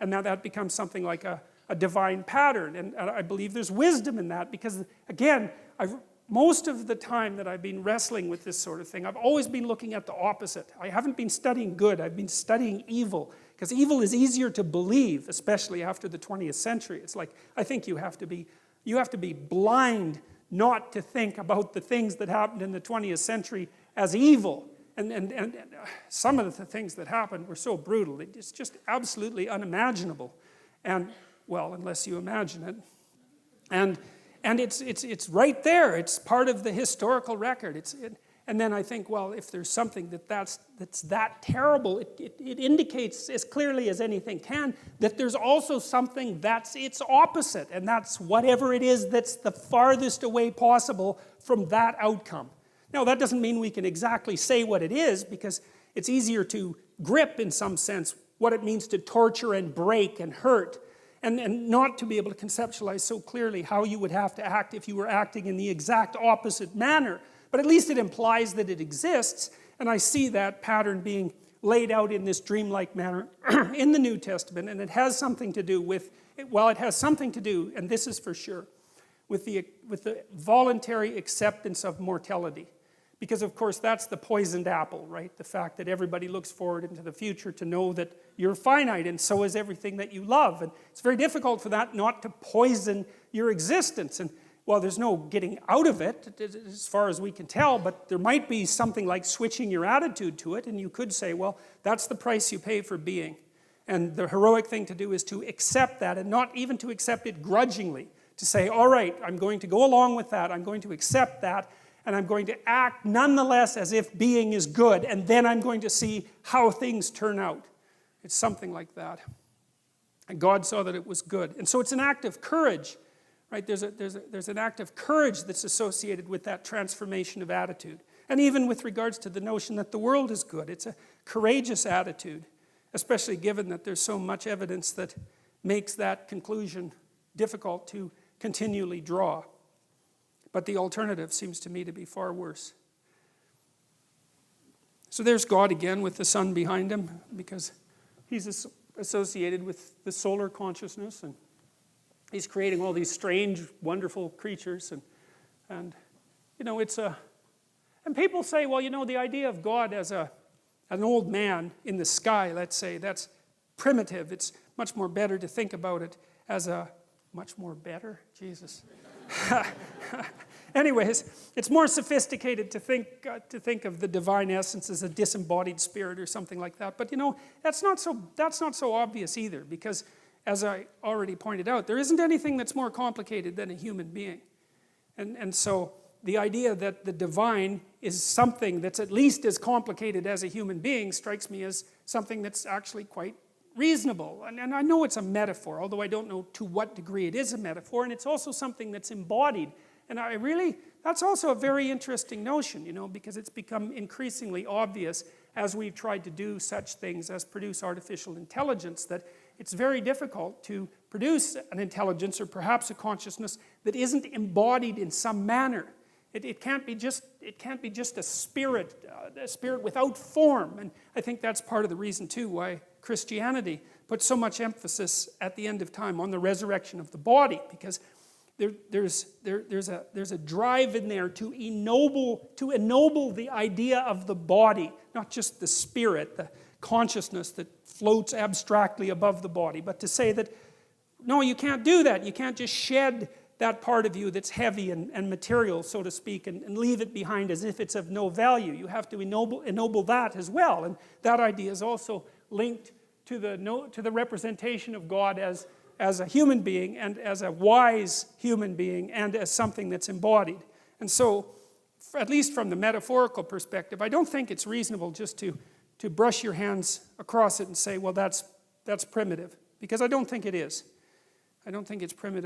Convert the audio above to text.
And now that becomes something like a divine pattern. And I believe there's wisdom in that because, again, most of the time that I've been wrestling with this sort of thing, I've always been looking at the opposite. I haven't been studying good, I've been studying evil. Because evil is easier to believe, especially after the 20th century. It's like, I think you have to be blind not to think about the things that happened in the 20th century as evil. And some of the things that happened were so brutal, it's just absolutely unimaginable. And, well, unless you imagine it. And it's right there, it's part of the historical record. And then I think, well, if there's something that's that terrible, it indicates as clearly as anything can that there's also something that's its opposite, and that's whatever it is that's the farthest away possible from that outcome. Now, that doesn't mean we can exactly say what it is, because it's easier to grip, in some sense, what it means to torture and break and hurt, and not to be able to conceptualize so clearly how you would have to act if you were acting in the exact opposite manner. But at least it implies that it exists, and I see that pattern being laid out in this dreamlike manner in the New Testament, and it has something to do with, well, it has something to do, and this is for sure, with the voluntary acceptance of mortality. Because, of course, that's the poisoned apple, right? The fact that everybody looks forward into the future to know that you're finite, and so is everything that you love. And it's very difficult for that not to poison your existence. And, well, there's no getting out of it, as far as we can tell, but there might be something like switching your attitude to it, and you could say, well, that's the price you pay for being. And the heroic thing to do is to accept that, and not even to accept it grudgingly. To say, all right, I'm going to go along with that, I'm going to accept that, and I'm going to act nonetheless as if being is good, and then I'm going to see how things turn out. It's something like that. And God saw that it was good. And so it's an act of courage, right? There's an act of courage that's associated with that transformation of attitude. And even with regards to the notion that the world is good, it's a courageous attitude, especially given that there's so much evidence that makes that conclusion difficult to continually draw. But the alternative seems to me to be far worse. So there's God again with the sun behind him, because he's associated with the solar consciousness, and he's creating all these strange, wonderful creatures, and you know, it's a, and people say, well, you know, the idea of God as an old man in the sky, let's say, that's primitive. It's much more better to think about it as a, much more better? Jesus. Anyways, it's more sophisticated to think of the divine essence as a disembodied spirit or something like that. But you know, that's not so obvious either, because as I already pointed out, there isn't anything that's more complicated than a human being. And so the idea that the divine is something that's at least as complicated as a human being strikes me as something that's actually quite reasonable. And I know it's a metaphor, although I don't know to what degree it is a metaphor, and it's also something that's embodied. And that's also a very interesting notion, you know, because it's become increasingly obvious as we've tried to do such things as produce artificial intelligence, that it's very difficult to produce an intelligence or perhaps a consciousness that isn't embodied in some manner. It can't be just a spirit without form. And I think that's part of the reason too why Christianity puts so much emphasis at the end of time on the resurrection of the body, because there's a drive in there to ennoble the idea of the body, not just the spirit, the consciousness that floats abstractly above the body, but to say that, no, you can't do that. You can't just shed that part of you that's heavy and material, so to speak, and leave it behind as if it's of no value. You have to ennoble that as well. And that idea is also linked to the representation of God as a human being, and as a wise human being, and as something that's embodied. And so, at least from the metaphorical perspective, I don't think it's reasonable just to brush your hands across it and say, well, that's primitive. Because I don't think it is. I don't think it's primitive